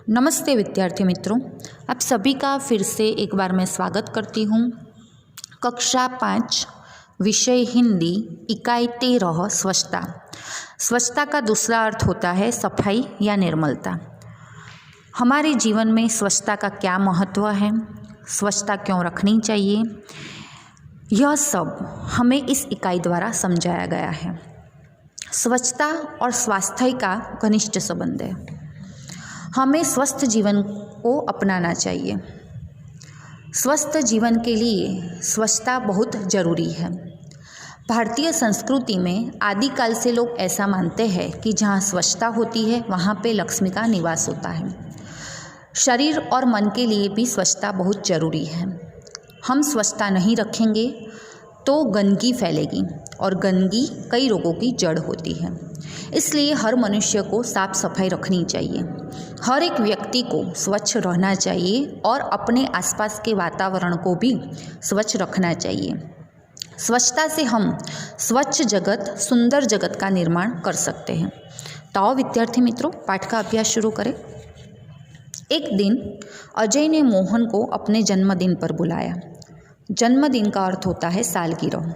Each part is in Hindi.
नमस्ते विद्यार्थी मित्रों, आप सभी का फिर से एक बार मैं स्वागत करती हूँ। कक्षा 5 विषय हिंदी इकाई 13 स्वच्छता। स्वच्छता का दूसरा अर्थ होता है सफाई या निर्मलता। हमारे जीवन में स्वच्छता का क्या महत्व है, स्वच्छता क्यों रखनी चाहिए, यह सब हमें इस इकाई द्वारा समझाया गया है। स्वच्छता और स्वास्थ्य का घनिष्ठ संबंध है। हमें स्वस्थ जीवन को अपनाना चाहिए। स्वस्थ जीवन के लिए स्वच्छता बहुत ज़रूरी है। भारतीय संस्कृति में आदिकाल से लोग ऐसा मानते हैं कि जहाँ स्वच्छता होती है वहाँ पे लक्ष्मी का निवास होता है। शरीर और मन के लिए भी स्वच्छता बहुत ज़रूरी है। हम स्वच्छता नहीं रखेंगे तो गंदगी फैलेगी और गंदगी कई रोगों की जड़ होती है। इसलिए हर मनुष्य को साफ सफाई रखनी चाहिए। हर एक व्यक्ति को स्वच्छ रहना चाहिए और अपने आसपास के वातावरण को भी स्वच्छ रखना चाहिए। स्वच्छता से हम स्वच्छ जगत, सुंदर जगत का निर्माण कर सकते हैं। तो आओ विद्यार्थी मित्रों, पाठ का अभ्यास शुरू करें। एक दिन अजय ने मोहन को अपने जन्मदिन पर बुलाया। जन्मदिन का अर्थ होता है सालगिरह।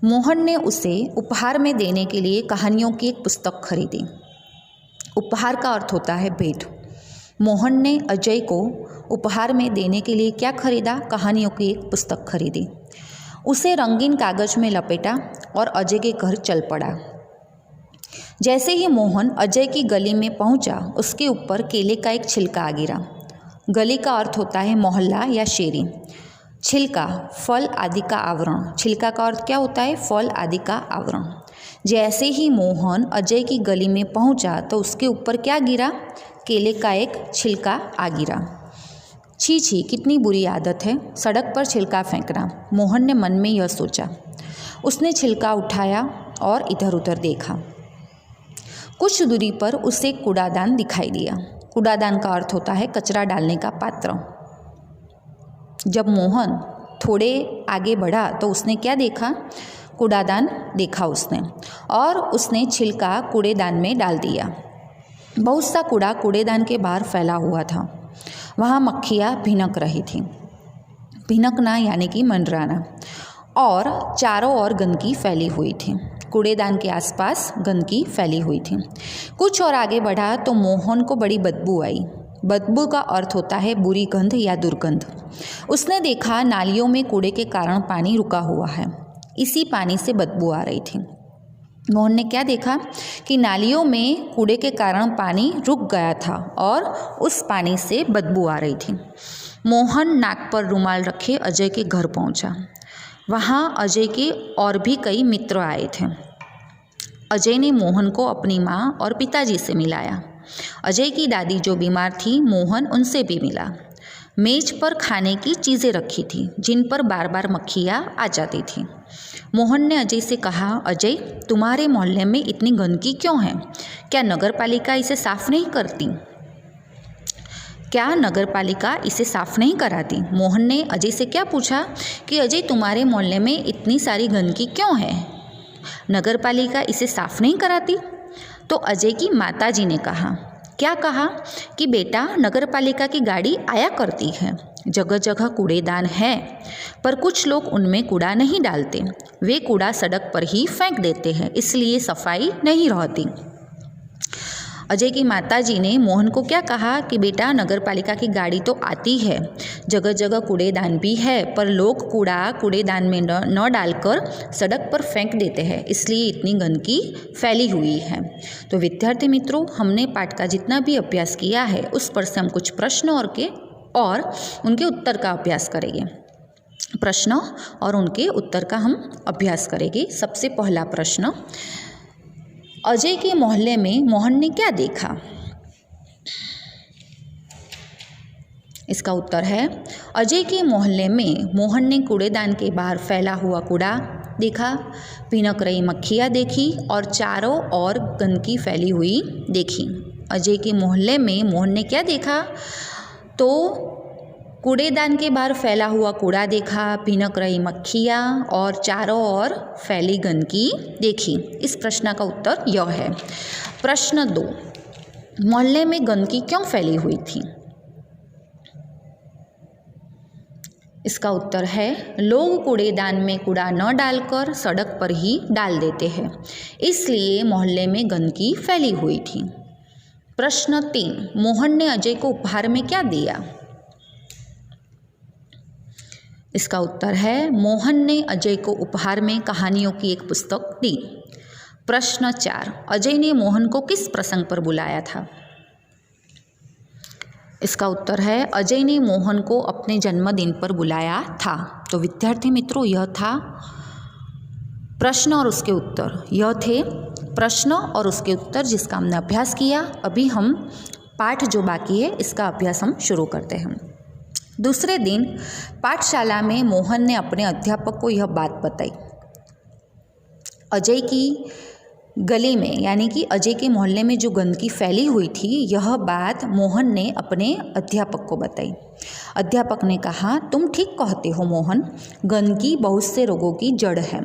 मोहन ने उसे उपहार में देने के लिए कहानियों की एक पुस्तक खरीदी। उपहार का अर्थ होता है भेंट। मोहन ने अजय को उपहार में देने के लिए क्या खरीदा? कहानियों की एक पुस्तक खरीदी। उसे रंगीन कागज में लपेटा और अजय के घर चल पड़ा। जैसे ही मोहन अजय की गली में पहुंचा, उसके ऊपर केले का एक छिलका आ गिरा। गली का अर्थ होता है मोहल्ला या शेरी। छिलका, फल आदि का आवरण। छिलका का अर्थ क्या होता है? फल आदि का आवरण। जैसे ही मोहन अजय की गली में पहुंचा तो उसके ऊपर क्या गिरा? केले का एक छिलका आ गिरा। छी छी, कितनी बुरी आदत है सड़क पर छिलका फेंकना। मोहन ने मन में यह सोचा। उसने छिलका उठाया और इधर उधर देखा। कुछ दूरी पर उसे कूड़ादान दिखाई दिया। कूड़ादान का अर्थ होता है कचरा डालने का पात्र। जब मोहन थोड़े आगे बढ़ा तो उसने क्या देखा? कूड़ादान देखा उसने, और उसने छिलका कूड़ेदान में डाल दिया। बहुत सा कूड़ा कूड़ेदान के बाहर फैला हुआ था। वहाँ मक्खियाँ भिनक रही थीं। भिनकना यानी कि मंडराना। और चारों ओर गंदगी फैली हुई थी। कूड़ेदान के आसपास गंदगी फैली हुई थी। कुछ और आगे बढ़ा तो मोहन को बड़ी बदबू आई। बदबू का अर्थ होता है बुरी गंध या दुर्गंध। उसने देखा नालियों में कूड़े के कारण पानी रुका हुआ है। इसी पानी से बदबू आ रही थी। मोहन ने क्या देखा कि नालियों में कूड़े के कारण पानी रुक गया था और उस पानी से बदबू आ रही थी। मोहन नाक पर रुमाल रखे अजय के घर पहुंचा। वहां अजय के और भी कई मित्र आए थे। अजय ने मोहन को अपनी माँ और पिताजी से मिलाया। अजय की दादी जो बीमार थी, मोहन उनसे भी मिला। मेज पर खाने की चीज़ें रखी थी जिन पर बार बार मक्खियाँ आ जाती थीं। मोहन ने अजय से कहा, अजय, तुम्हारे मोहल्ले में इतनी गंदगी क्यों है? क्या नगर पालिका इसे साफ नहीं करती? क्या नगर पालिका इसे साफ नहीं कराती? मोहन ने अजय से क्या पूछा कि अजय, तुम्हारे मोहल्ले में इतनी सारी गंदगी क्यों है? नगर पालिका इसे साफ नहीं कराती? तो अजय की माताजी ने कहा, क्या कहा कि बेटा, नगर पालिका की गाड़ी आया करती है। जगह जगह कूड़ेदान है, पर कुछ लोग उनमें कूड़ा नहीं डालते। वे कूड़ा सड़क पर ही फेंक देते हैं, इसलिए सफाई नहीं रहती। अजय की माताजी ने मोहन को क्या कहा कि बेटा, नगर पालिका की गाड़ी तो आती है, जगह जगह कूड़ेदान भी है, पर लोग कूड़ा कूड़ेदान में न डालकर सड़क पर फेंक देते हैं, इसलिए इतनी गंदगी फैली हुई है। तो विद्यार्थी मित्रों, हमने पाठ का जितना भी अभ्यास किया है उस पर से हम कुछ प्रश्न और उनके उत्तर का अभ्यास करेंगे। प्रश्न और उनके उत्तर का हम अभ्यास करेंगे। सबसे पहला प्रश्न, अजय के मोहल्ले में मोहन ने क्या देखा? इसका उत्तर है, अजय के मोहल्ले में मोहन ने कूड़ेदान के बाहर फैला हुआ कूड़ा देखा, भिनक रही मक्खियाँ देखी और चारों ओर गंदगी फैली हुई देखी। अजय के मोहल्ले में मोहन ने क्या देखा? तो कूड़ेदान के बाहर फैला हुआ कूड़ा देखा, भिनक रही मक्खियाँ और चारों ओर फैली गंदगी देखी। इस प्रश्न का उत्तर यह है। प्रश्न 2, मोहल्ले में गंदगी क्यों फैली हुई थी? इसका उत्तर है लोग कूड़ेदान में कूड़ा न डालकर सड़क पर ही डाल देते हैं, इसलिए मोहल्ले में गंदगी फैली हुई थी। प्रश्न 3, मोहन ने अजय को उपहार में क्या दिया? इसका उत्तर है मोहन ने अजय को उपहार में कहानियों की एक पुस्तक दी। प्रश्न 4, अजय ने मोहन को किस प्रसंग पर बुलाया था? इसका उत्तर है अजय ने मोहन को अपने जन्मदिन पर बुलाया था। तो विद्यार्थी मित्रों, यह था प्रश्न और उसके उत्तर। यह थे प्रश्न और उसके उत्तर जिसका हमने अभ्यास किया। अभी हम पाठ जो बाकी है इसका अभ्यास हम शुरू करते हैं। दूसरे दिन पाठशाला में मोहन ने अपने अध्यापक को यह बात बताई। अजय की गली में यानी कि अजय के मोहल्ले में जो गंदगी फैली हुई थी, यह बात मोहन ने अपने अध्यापक को बताई। अध्यापक ने कहा, तुम ठीक कहते हो मोहन, गंदगी बहुत से रोगों की जड़ है।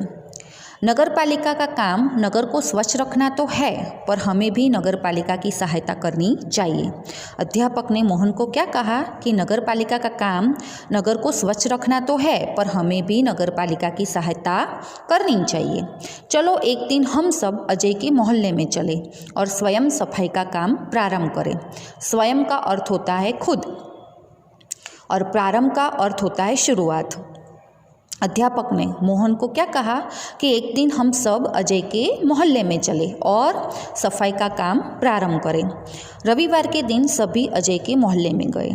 नगर पालिका का काम नगर को स्वच्छ रखना तो है, पर हमें भी नगर पालिका की सहायता करनी चाहिए। अध्यापक ने मोहन को क्या कहा कि नगर पालिका का काम नगर को स्वच्छ रखना तो है, पर हमें भी नगर पालिका की सहायता करनी चाहिए। चलो एक दिन हम सब अजय के मोहल्ले में चले और स्वयं सफाई का काम प्रारंभ करें। स्वयं का अर्थ होता है खुद और प्रारंभ का अर्थ होता है शुरुआत। अध्यापक ने मोहन को क्या कहा कि एक दिन हम सब अजय के मोहल्ले में चले और सफाई का काम प्रारंभ करें। रविवार के दिन सभी अजय के मोहल्ले में गए।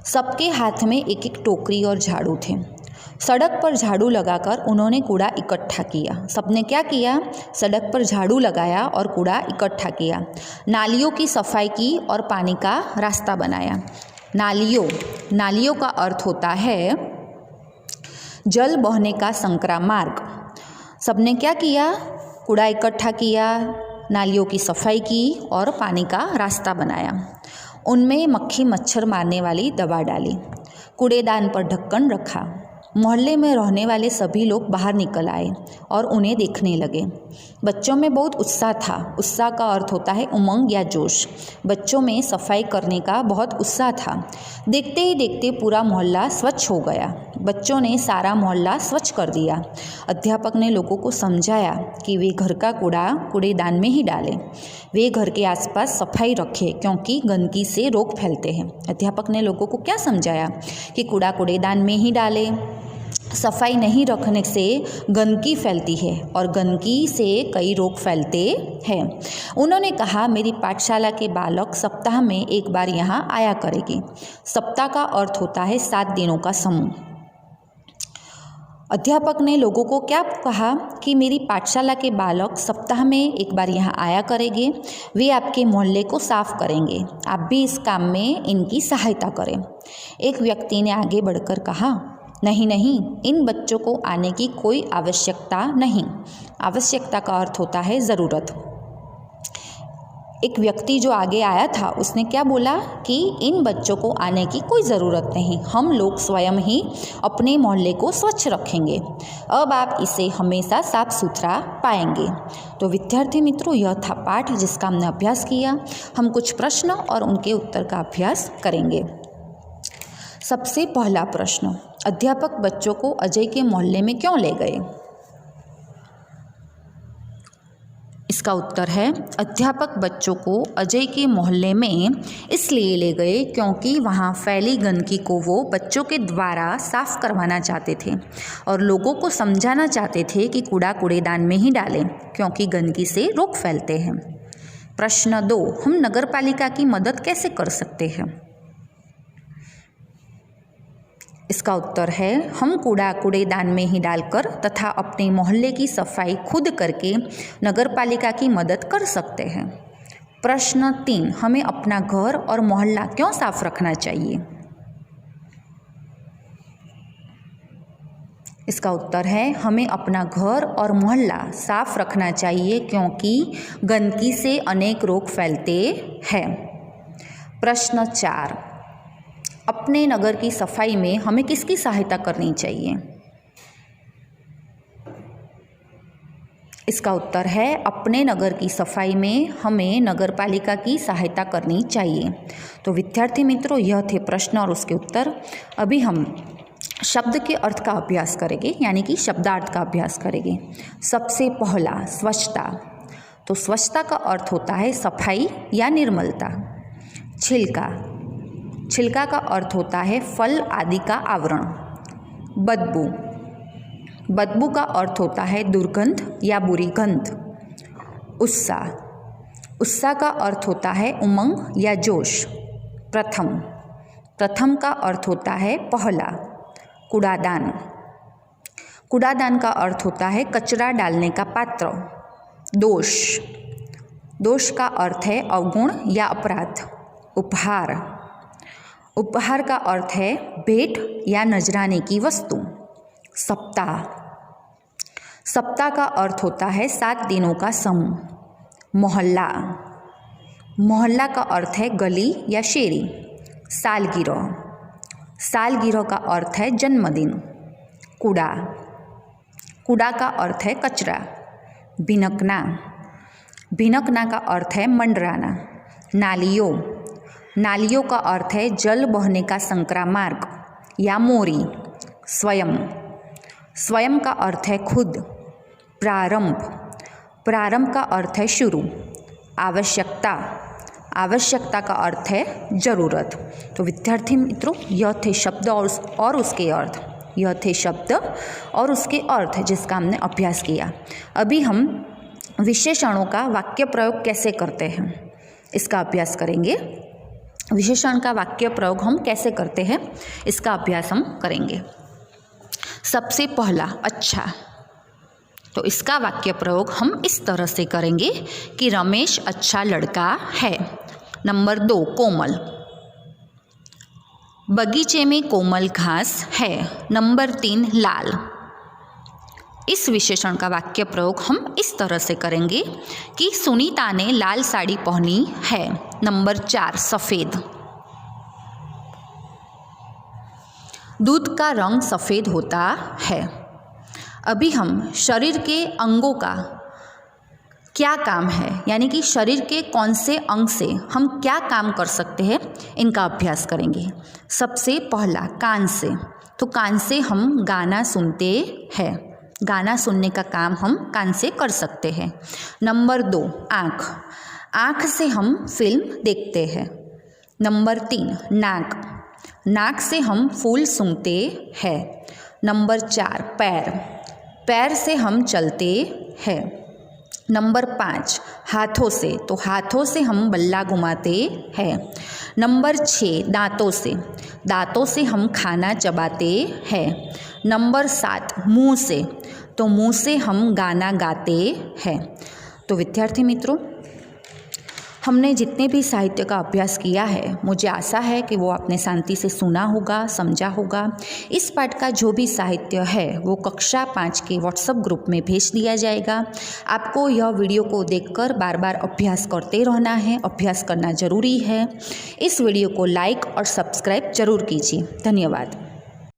सबके हाथ में एक एक टोकरी और झाड़ू थे। सड़क पर झाड़ू लगाकर उन्होंने कूड़ा इकट्ठा किया। सबने क्या किया? सड़क पर झाड़ू लगाया और कूड़ा इकट्ठा किया। नालियों की सफाई की और पानी का रास्ता बनाया। नालियों का अर्थ होता है जल बहने का संकरा मार्ग। सबने क्या किया? कूड़ा इकट्ठा किया, नालियों की सफाई की और पानी का रास्ता बनाया। उनमें मक्खी मच्छर मारने वाली दवा डाली। कूड़ेदान पर ढक्कन रखा। मोहल्ले में रहने वाले सभी लोग बाहर निकल आए और उन्हें देखने लगे। बच्चों में बहुत उत्साह था। उत्साह का अर्थ होता है उमंग या जोश। बच्चों में सफाई करने का बहुत उत्साह था। देखते ही देखते पूरा मोहल्ला स्वच्छ हो गया। बच्चों ने सारा मोहल्ला स्वच्छ कर दिया। अध्यापक ने लोगों को समझाया कि वे घर का कूड़ा कूड़ेदान में ही डालें। वे घर के आसपास सफाई रखें क्योंकि गंदगी से रोग फैलते हैं। अध्यापक ने लोगों को क्या समझाया कि कूड़ा कूड़ेदान में ही डालें। सफाई नहीं रखने से गंदगी फैलती है और गंदगी से कई रोग फैलते हैं। उन्होंने कहा, मेरी पाठशाला के बालक सप्ताह में एक बार यहाँ आया करेंगे। सप्ताह का अर्थ होता है 7 दिनों का समूह। अध्यापक ने लोगों को क्या कहा कि मेरी पाठशाला के बालक सप्ताह में एक बार यहाँ आया करेंगे। वे आपके मोहल्ले को साफ करेंगे। आप भी इस काम में इनकी सहायता करें। एक व्यक्ति ने आगे बढ़कर कहा, नहीं, इन बच्चों को आने की कोई आवश्यकता नहीं। आवश्यकता का अर्थ होता है ज़रूरत। एक व्यक्ति जो आगे आया था उसने क्या बोला कि इन बच्चों को आने की कोई ज़रूरत नहीं, हम लोग स्वयं ही अपने मोहल्ले को स्वच्छ रखेंगे। अब आप इसे हमेशा साफ सुथरा पाएंगे। तो विद्यार्थी मित्रों, यह था पाठ जिसका हमने अभ्यास किया। हम कुछ प्रश्न और उनके उत्तर का अभ्यास करेंगे। सबसे पहला प्रश्न, अध्यापक बच्चों को अजय के मोहल्ले में क्यों ले गए? इसका उत्तर है अध्यापक बच्चों को अजय के मोहल्ले में इसलिए ले गए क्योंकि वहाँ फैली गंदगी को वो बच्चों के द्वारा साफ करवाना चाहते थे और लोगों को समझाना चाहते थे कि कूड़ा कूड़ेदान में ही डालें क्योंकि गंदगी से रोग फैलते हैं। प्रश्न 2, हम नगर पालिका की मदद कैसे कर सकते हैं? इसका उत्तर है हम कूड़ा कूड़ेदान में ही डालकर तथा अपने मोहल्ले की सफाई खुद करके नगर पालिका की मदद कर सकते हैं। प्रश्न 3, हमें अपना घर और मोहल्ला क्यों साफ रखना चाहिए? इसका उत्तर है हमें अपना घर और मोहल्ला साफ रखना चाहिए क्योंकि गंदगी से अनेक रोग फैलते हैं। प्रश्न 4, अपने नगर की सफाई में हमें किसकी सहायता करनी चाहिए? इसका उत्तर है अपने नगर की सफाई में हमें नगर पालिका की सहायता करनी चाहिए। तो विद्यार्थी मित्रों, यह थे प्रश्न और उसके उत्तर। अभी हम शब्द के अर्थ का अभ्यास करेंगे, यानी कि शब्दार्थ का अभ्यास करेंगे। सबसे पहला स्वच्छता। तो स्वच्छता का अर्थ होता है सफाई या निर्मलता। छिलका। छिलका का अर्थ होता है फल आदि का आवरण। बदबू। बदबू का अर्थ होता है दुर्गंध या बुरी गंध। उत्साह। उत्साह का अर्थ होता है उमंग या जोश। प्रथम। प्रथम का अर्थ होता है पहला। कूड़ादान। कूड़ादान का अर्थ होता है कचरा डालने का पात्र। दोष। दोष का अर्थ है अवगुण या अपराध। उपहार। उपहार का अर्थ है भेंट या नजराने की वस्तु। सप्ताह। सप्ताह का अर्थ होता है 7 दिनों का समूह। मोहल्ला। मोहल्ला का अर्थ है गली या शेरी। सालगिरह। सालगिरह का अर्थ है जन्मदिन। कूड़ा। कूड़ा का अर्थ है कचरा। भिनकना। भिनकना का अर्थ है मंडराना। नालियों। नालियों का अर्थ है जल बहने का संकरा मार्ग या मोरी। स्वयं। स्वयं का अर्थ है खुद। प्रारंभ। प्रारंभ का अर्थ है शुरू। आवश्यकता। आवश्यकता का अर्थ है जरूरत। तो विद्यार्थी मित्रों, यह थे शब्द और उसके अर्थ। यह थे शब्द और उसके अर्थ जिसका हमने अभ्यास किया। अभी हम विशेषणों का वाक्य प्रयोग कैसे करते हैं इसका अभ्यास करेंगे। विशेषण का वाक्य प्रयोग हम कैसे करते हैं इसका अभ्यास हम करेंगे। सबसे पहला अच्छा। तो इसका वाक्य प्रयोग हम इस तरह से करेंगे कि रमेश अच्छा लड़का है। नंबर 2 कोमल। बगीचे में कोमल घास है। नंबर 3 लाल। इस विशेषण का वाक्य प्रयोग हम इस तरह से करेंगे कि सुनीता ने लाल साड़ी पहनी है। नंबर 4 सफ़ेद। दूध का रंग सफ़ेद होता है। अभी हम शरीर के अंगों का क्या काम है, यानी कि शरीर के कौन से अंग से हम क्या काम कर सकते हैं इनका अभ्यास करेंगे। सबसे पहला कान से। तो कान से हम गाना सुनते हैं। गाना सुनने का काम हम कान से कर सकते हैं। नंबर 2 आँख। आँख से हम फिल्म देखते हैं। नंबर 3 नाक। नाक से हम फूल सूंघते हैं। नंबर 4 पैर। पैर से हम चलते हैं। नंबर 5 हाथों से। तो हाथों से हम बल्ला घुमाते हैं। नंबर 6 दांतों से। दांतों से हम खाना चबाते हैं। नंबर 7 मुंह से। तो मुंह से हम गाना गाते हैं। तो विद्यार्थी मित्रों, हमने जितने भी साहित्य का अभ्यास किया है, मुझे आशा है कि वो आपने शांति से सुना होगा, समझा होगा। इस पाठ का जो भी साहित्य है वो कक्षा 5 के व्हाट्सएप ग्रुप में भेज दिया जाएगा। आपको यह वीडियो को देखकर बार बार अभ्यास करते रहना है, अभ्यास करना ज़रूरी है। इस वीडियो को लाइक और सब्सक्राइब जरूर कीजिए। धन्यवाद।